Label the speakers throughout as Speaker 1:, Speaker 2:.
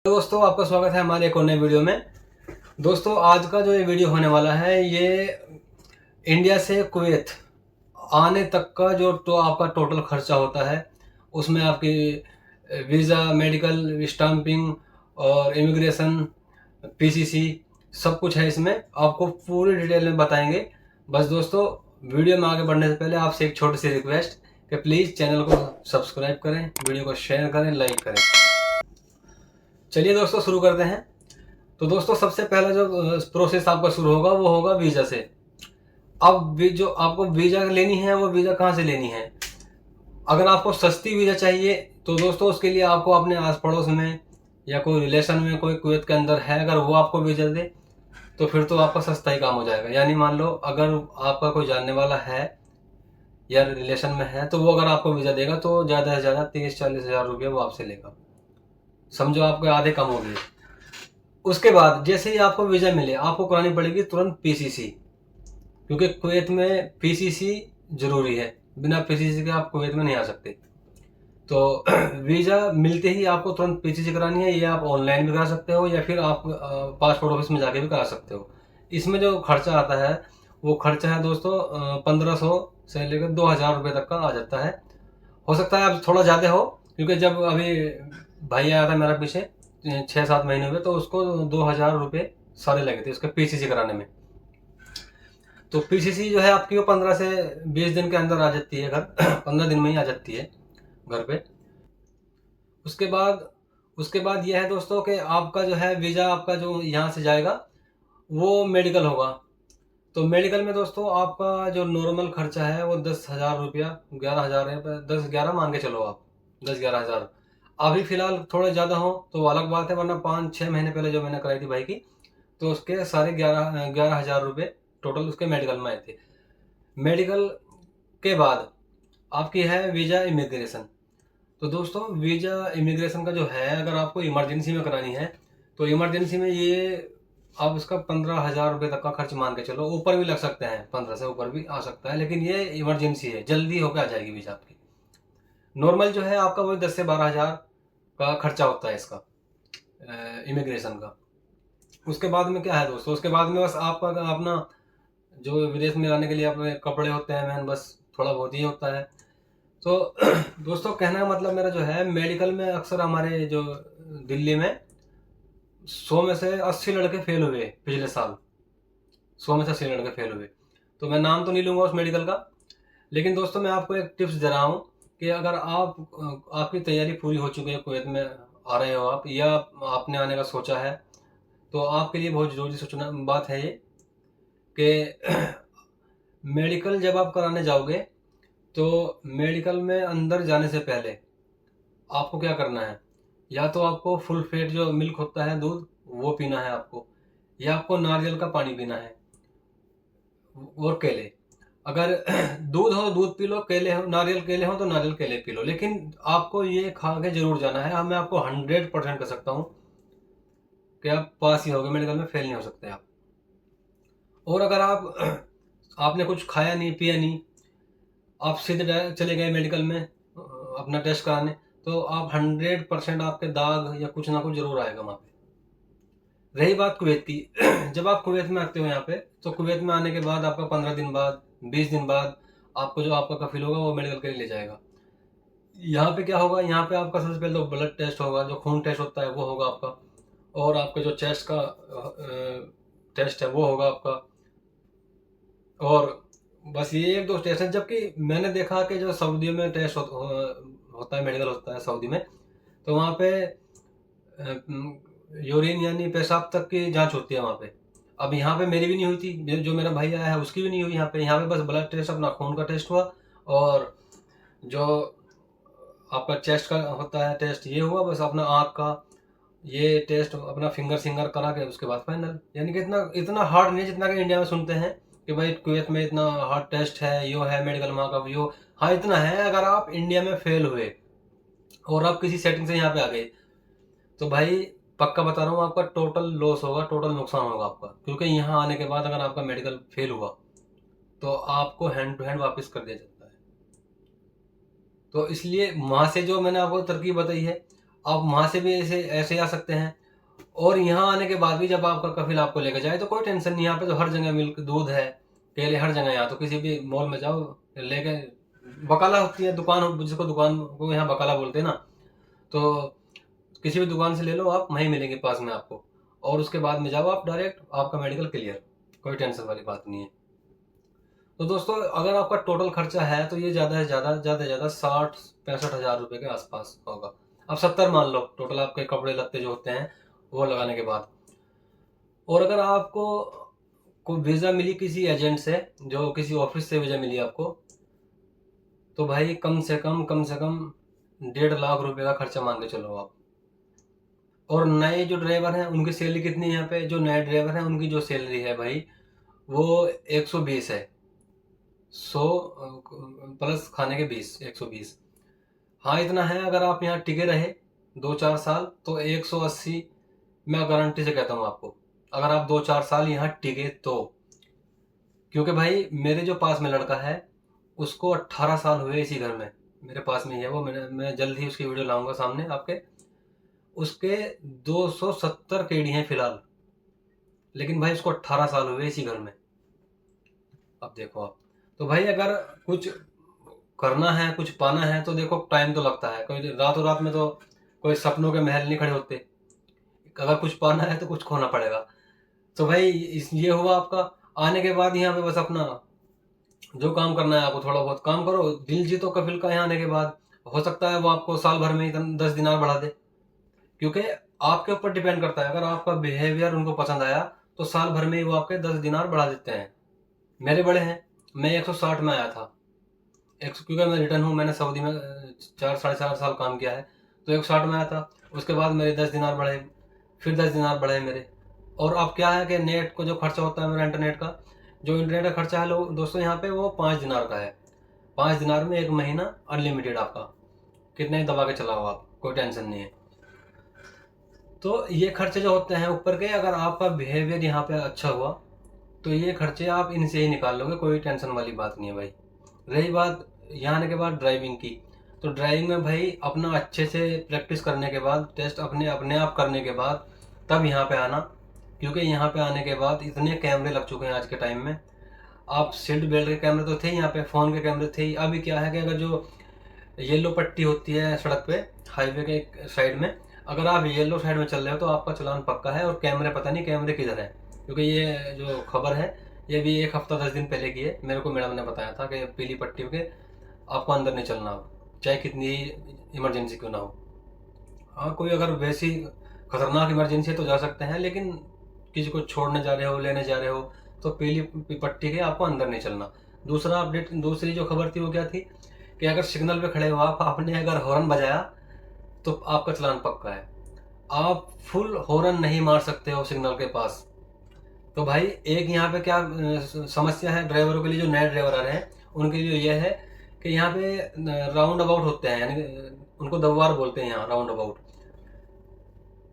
Speaker 1: तो दोस्तों आपका स्वागत है हमारे एक और नए वीडियो में। दोस्तों आज का जो ये वीडियो होने वाला है ये इंडिया से कुवैत आने तक का जो आपका टोटल खर्चा होता है उसमें आपकी वीज़ा, मेडिकल, स्टाम्पिंग और इमिग्रेशन, पीसीसी सब कुछ है। इसमें आपको पूरी डिटेल में बताएंगे। बस दोस्तों वीडियो में आगे बढ़ने से पहले आपसे एक छोटी सी रिक्वेस्ट कि प्लीज़ चैनल को सब्सक्राइब करें, वीडियो को शेयर करें, लाइक करें। चलिए दोस्तों शुरू करते हैं। तो दोस्तों सबसे पहला जो प्रोसेस आपका शुरू होगा वो होगा वीज़ा से। अब जो आपको वीज़ा लेनी है वो वीज़ा कहाँ से लेनी है? अगर आपको सस्ती वीज़ा चाहिए तो दोस्तों उसके लिए आपको अपने आस पड़ोस में या कोई रिलेशन में कोई कुवैत के अंदर है, अगर वो आपको वीज़ा दे तो फिर तो आपका सस्ता ही काम हो जाएगा। यानी मान लो अगर आपका कोई जानने वाला है या रिलेशन में है तो वो अगर आपको वीज़ा देगा तो ज़्यादा से ज़्यादा 30-40 हज़ार रुपये वो आपसे लेगा। समझो आपके आधे कम हो गए। उसके बाद जैसे ही आपको वीज़ा मिले आपको करानी पड़ेगी तुरंत पीसीसी, क्योंकि कुवैत में पीसीसी ज़रूरी है। बिना पीसीसी के आप कुवैत में नहीं आ सकते। तो वीज़ा मिलते ही आपको तुरंत पीसीसी करानी है। ये आप ऑनलाइन भी करा सकते हो या फिर आप पासपोर्ट ऑफिस में जाके भी करा सकते हो। इसमें जो खर्चा आता है वो खर्चा है दोस्तों 1500 से लेकर 2000 रुपये तक का आ जाता है। हो सकता है अब थोड़ा ज़्यादा हो, क्योंकि जब अभी भाई आया था मेरा पीछे 6-7 महीने हुए तो उसको 2000 रुपये सारे लगे थे उसके पीसीसी कराने में। तो पीसीसी जो है आपकी वो 15 से 20 दिन के अंदर आ जाती है घर 15 दिन में ही आ जाती है घर पे। उसके बाद यह है दोस्तों कि आपका जो है वीज़ा आपका जो यहाँ से जाएगा वो मेडिकल होगा। तो मेडिकल में दोस्तों आपका जो नॉर्मल खर्चा है वो 10,000 रुपया, 11,000 है, 10-11 मान के चलो आप, 10-11 हज़ार। अभी फिलहाल थोड़े ज़्यादा हो तो अलग बात है, वरना 5-6 महीने पहले जो मैंने कराई थी भाई की तो उसके सारे 11,000 रुपये टोटल उसके मेडिकल में आए थे। मेडिकल के बाद आपकी है वीज़ा इमिग्रेशन। तो दोस्तों वीज़ा इमिग्रेशन का जो है अगर आपको इमरजेंसी में करानी है तो इमरजेंसी में ये आप उसका 15,000 रुपये तक का खर्च मान के चलो, ऊपर भी लग सकते हैं, 15 से ऊपर भी आ सकता है, लेकिन ये इमरजेंसी है, जल्दी होकर आ जाएगी वीज़ा आपकी। नॉर्मल जो है आपका वही 10 से 12,000 का खर्चा होता है इसका इमिग्रेशन का। उसके बाद में क्या है दोस्तों, उसके बाद में बस आपका अपना जो विदेश में आने के लिए अपने कपड़े होते हैं मैन, बस थोड़ा बहुत ही होता है। तो दोस्तों कहने का मतलब मेरा जो है मेडिकल में अक्सर हमारे जो दिल्ली में 100 में से 80 लड़के फेल हुए पिछले साल। 100 में से 80 लड़के फेल हुए। तो मैं नाम तो नहीं लूँगा उस मेडिकल का, लेकिन दोस्तों मैं आपको एक टिप्स दे रहा हूँ कि अगर आपकी तैयारी पूरी हो चुकी है, कुवैत में आ रहे हो आप या आपने आने का सोचा है, तो आपके लिए बहुत ज़रूरी सोचना बात है ये कि मेडिकल जब आप कराने जाओगे तो मेडिकल में अंदर जाने से पहले आपको क्या करना है, या तो आपको फुल फैट जो मिल्क होता है, दूध, वो पीना है आपको, या आपको नारियल का पानी पीना है और केले। अगर दूध हो दूध पी लो, केले हो, नारियल केले हो तो नारियल केले पी लो, लेकिन आपको ये खा के जरूर जाना है। मैं आपको 100% कर सकता हूँ कि आप पास ही होगे, मेडिकल में फेल नहीं हो सकते आप। और अगर आपने कुछ खाया नहीं पिया नहीं, आप सीधे चले गए मेडिकल में अपना टेस्ट कराने, तो आप 100% आपके दाग या कुछ ना कुछ जरूर आएगा वहाँ पे। रही बात कुवैत की जब आप कुवैत में आते हो यहाँ पे, तो कुवैत में आने के बाद आपका 15 दिन बाद 20 दिन बाद आपको जो आपका कफिल होगा वो मेडिकल के लिए ले जाएगा। यहाँ पे क्या होगा, यहाँ पे आपका सबसे पहले तो ब्लड टेस्ट होगा, जो खून टेस्ट होता है वो होगा आपका, और आपके जो चेस्ट का टेस्ट है वो होगा आपका, और बस ये एक दो टेस्ट है। जबकि मैंने देखा कि जो सऊदी में टेस्ट होता है, मेडिकल होता है सऊदी में, तो वहाँ पे यूरिन यानी पेशाब तक की जांच होती है वहाँ पे। अब यहाँ पे मेरी भी नहीं हुई थी, जो मेरा भाई आया है उसकी भी नहीं हुई यहाँ पे। यहाँ पे बस ब्लड टेस्ट, अपना खून का टेस्ट हुआ, और जो आपका चेस्ट का होता है टेस्ट ये हुआ, बस अपना आँख का ये टेस्ट अपना फिंगर सिंगर करा के उसके बाद फाइनल। यानी कि इतना इतना हार्ड नहीं जितना कि इंडिया में सुनते हैं कि भाई कुवैत में इतना हार्ड टेस्ट है, यो है मेडिकल वहाँ का यो। हाँ इतना है, अगर आप इंडिया में फेल हुए और आप किसी सेटिंग से यहाँ पे आ गए तो भाई पक्का बता रहा हूँ आपका टोटल लॉस होगा, टोटल नुकसान होगा आपका। क्योंकि यहाँ आने के बाद अगर आपका मेडिकल फेल हुआ तो आपको हैंड टू हैंड वापस कर दिया जाता है। तो इसलिए वहाँ से जो मैंने आपको तरकीब बताई है, आप वहाँ से भी ऐसे ऐसे आ सकते हैं। और यहाँ आने के बाद भी जब आपका कफिल आपको लेकर जाए तो कोई टेंशन नहीं, यहाँ पे तो हर जगह मिल्क, दूध है, केले हर जगह। यहाँ तो किसी भी मॉल में जाओ लेके, बकाला होती है दुकान, जिसको दुकान को यहाँ बकाला बोलते हैं ना, तो किसी भी दुकान से ले लो आप, वहीं मिलेंगे पास में आपको। और उसके बाद में जाओ आप डायरेक्ट, आपका मेडिकल क्लियर, कोई टेंशन वाली बात नहीं है। तो दोस्तों अगर आपका टोटल खर्चा है तो ये ज़्यादा से ज़्यादा 60-65 हज़ार रुपये के आसपास होगा। अब 70 मान लो टोटल आपके कपड़े लत्ते जो होते हैं वो लगाने के बाद। और अगर आपको कोई वीज़ा मिली किसी एजेंट से, जो किसी ऑफिस से वीज़ा मिली आपको, तो भाई कम से कम 1.5 लाख रुपए का खर्चा मान के चलो आप। और नए जो ड्राइवर हैं उनकी सैलरी कितनी है यहाँ पे, जो नए ड्राइवर हैं उनकी जो सैलरी है भाई वो 120 है, 100 प्लस खाने के 120। हाँ इतना है। अगर आप यहाँ टिके रहे 2-4 साल तो 180, मैं गारंटी से कहता हूँ आपको, अगर आप 2-4 साल यहाँ टिके तो। क्योंकि भाई मेरे जो पास में लड़का है उसको 18 साल हुए इसी घर में, मेरे पास में ही है वो, मैं जल्द ही उसकी वीडियो लाऊंगा सामने आपके। उसके 270 केडी हैं फिलहाल, लेकिन भाई उसको 18 साल हुए इसी घर में। अब देखो आप, तो भाई अगर कुछ करना है, कुछ पाना है तो देखो टाइम तो लगता है, कोई रातों रात में तो कोई सपनों के महल नहीं खड़े होते। अगर कुछ पाना है तो कुछ खोना पड़ेगा। तो भाई ये हुआ आपका आने के बाद यहाँ पे, बस अपना जो काम करना है आपको थोड़ा बहुत काम करो, दिल जीतो कफिल का। यहाँ आने के बाद हो सकता है वो आपको साल भर में ही 10 दिनार बढ़ा दे, क्योंकि आपके ऊपर डिपेंड करता है। अगर आपका बिहेवियर उनको पसंद आया तो साल भर में ही वो आपके 10 दिनार बढ़ा देते हैं। मेरे बड़े हैं, मैं 160 में आया था, क्योंकि मैं रिटर्न हूँ, मैंने सऊदी में 4-4.5 साल काम किया है, तो 160 में आया था। उसके बाद मेरे 10 दिनार बढ़े, फिर 10 दिनार बढ़े मेरे। और अब क्या है कि नेट को जो खर्चा होता है मेरा, इंटरनेट का जो इंटरनेट का खर्चा है लोग दोस्तों यहाँ पे, वो 5 दिनार का है। 5 दिनार में 1 महीना अनलिमिटेड आपका, कितने ही दबा के चलाओ आप, कोई टेंशन नहीं है। तो ये खर्चे जो होते हैं ऊपर के, अगर आपका बिहेवियर यहाँ पे अच्छा हुआ तो ये खर्चे आप इनसे ही निकाल लोगे, कोई टेंशन वाली बात नहीं है भाई। रही बात यहाँ आने के बाद ड्राइविंग की, तो ड्राइविंग में भाई अपना अच्छे से प्रैक्टिस करने के बाद, टेस्ट अपने अपने आप करने के बाद तब यहाँ पे आना। क्योंकि यहाँ पे आने के बाद इतने कैमरे लग चुके हैं आज के टाइम में। आप सीट बेल्ट के कैमरे तो थे यहाँ पे, फ़ोन के कैमरे थे ही। अभी क्या है कि अगर जो येलो पट्टी होती है सड़क पे, हाईवे के एक साइड में, अगर आप येलो साइड में चल रहे हो तो आपका चालान पक्का है। और कैमरे पता नहीं कैमरे किधर है, क्योंकि ये जो खबर है ये भी 1 हफ्ता 10 दिन पहले की है। मेरे को मैडम ने बताया था कि पीली पट्टी के आपको अंदर नहीं चलना, चाहे कितनी इमरजेंसी क्यों ना हो। हाँ कोई अगर वैसी खतरनाक इमरजेंसी है तो जा सकते हैं, लेकिन किसी को छोड़ने जा रहे हो, लेने जा रहे हो, तो पीली पट्टी के आपको अंदर नहीं चलना। दूसरा अपडेट, दूसरी जो खबर थी वो क्या थी कि अगर सिग्नल पे खड़े हो आपने अगर हॉर्न बजाया तो आपका चालान पक्का है। आप फुल हॉर्न नहीं मार सकते हो सिग्नल के पास। तो भाई एक यहाँ पे क्या समस्या है ड्राइवरों के लिए, जो नए ड्राइवर आ रहे हैं उनके लिए यह है कि यहाँ पे राउंड अबाउट होते हैं, यानी उनको दवार बोलते हैं यहाँ, राउंड अबाउट।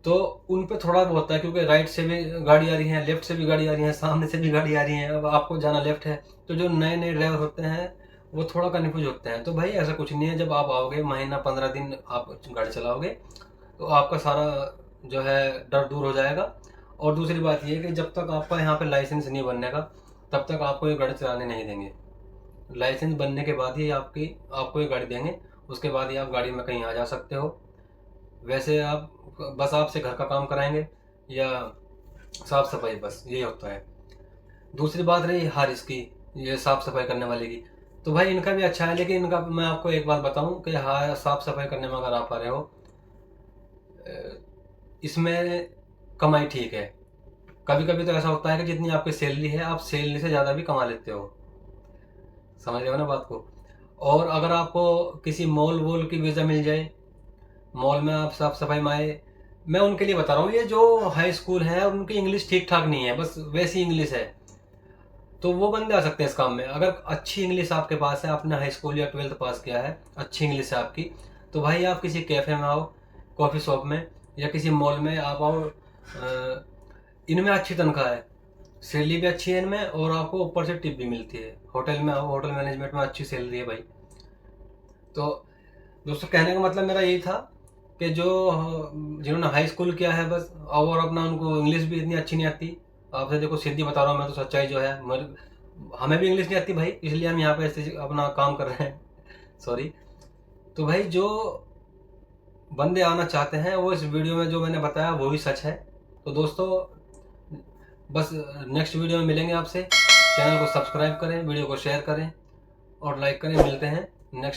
Speaker 1: तो उन पे थोड़ा बहुत होता है, क्योंकि राइट से भी गाड़ी आ रही है, लेफ्ट से भी गाड़ी आ रही है, सामने से भी गाड़ी आ रही है। अब आपको जाना लेफ्ट है, तो जो नए नए ड्राइवर होते हैं वो थोड़ा कन्फ्यूज होते हैं। तो भाई ऐसा कुछ नहीं है, जब आप आओगे महीना 15 दिन आप गाड़ी चलाओगे तो आपका सारा जो है डर दूर हो जाएगा। और दूसरी बात ये है कि जब तक आपका यहाँ पे लाइसेंस नहीं बनने का तब तक आपको ये गाड़ी चलाने नहीं देंगे। लाइसेंस बनने के बाद ही आपको ये गाड़ी देंगे, उसके बाद ही आप गाड़ी में कहीं आ जा सकते हो। वैसे आप बस आपसे घर का काम कराएंगे या साफ सफाई, बस यही होता है। दूसरी बात रही हारिस की, ये साफ सफाई करने वाले की, तो भाई इनका भी अच्छा है। लेकिन इनका मैं आपको एक बात बताऊं कि हाँ साफ सफाई करने में अगर आप आ रहे हो, इसमें कमाई ठीक है। कभी कभी तो ऐसा होता है कि जितनी आपकी सैलरी है आप सैलरी से ज़्यादा भी कमा लेते हो, समझ रहे हो ना बात को। और अगर आपको किसी मॉल वॉल की वीज़ा मिल जाए, मॉल में आप साफ सफाई में आए, मैं उनके लिए बता रहा हूँ, ये जो हाई स्कूल है उनकी इंग्लिश ठीक ठाक नहीं है, बस वैसी इंग्लिश है, तो वो बंदे आ सकते हैं इस काम में। अगर अच्छी इंग्लिश आपके पास है, आपने हाई स्कूल या 12th पास किया है, अच्छी इंग्लिश है आपकी, तो भाई आप किसी कैफ़े में आओ, कॉफ़ी शॉप में या किसी मॉल में आप आओ। इनमें अच्छी तनख्वाह है, सैलरी भी अच्छी है इनमें, और आपको ऊपर से टिप भी मिलती है। होटल में आओ, होटल मैनेजमेंट में अच्छी सैलरी है भाई। तो दोस्तों कहने का मतलब मेरा यही था कि जो जिन्होंने हाई स्कूल किया है बस, और अपना उनको इंग्लिश भी इतनी अच्छी नहीं आती। आपसे देखो सीधी बता रहा हूँ मैं तो सच्चाई जो है, हमें भी इंग्लिश नहीं आती भाई, इसलिए हम यहाँ पे ऐसे अपना काम कर रहे हैं। सॉरी। तो भाई जो बंदे आना चाहते हैं वो इस वीडियो में जो मैंने बताया वो ही सच है। तो दोस्तों बस नेक्स्ट वीडियो में मिलेंगे आपसे। चैनल को सब्सक्राइब करें, वीडियो को शेयर करें और लाइक करें। मिलते हैं नेक्स्ट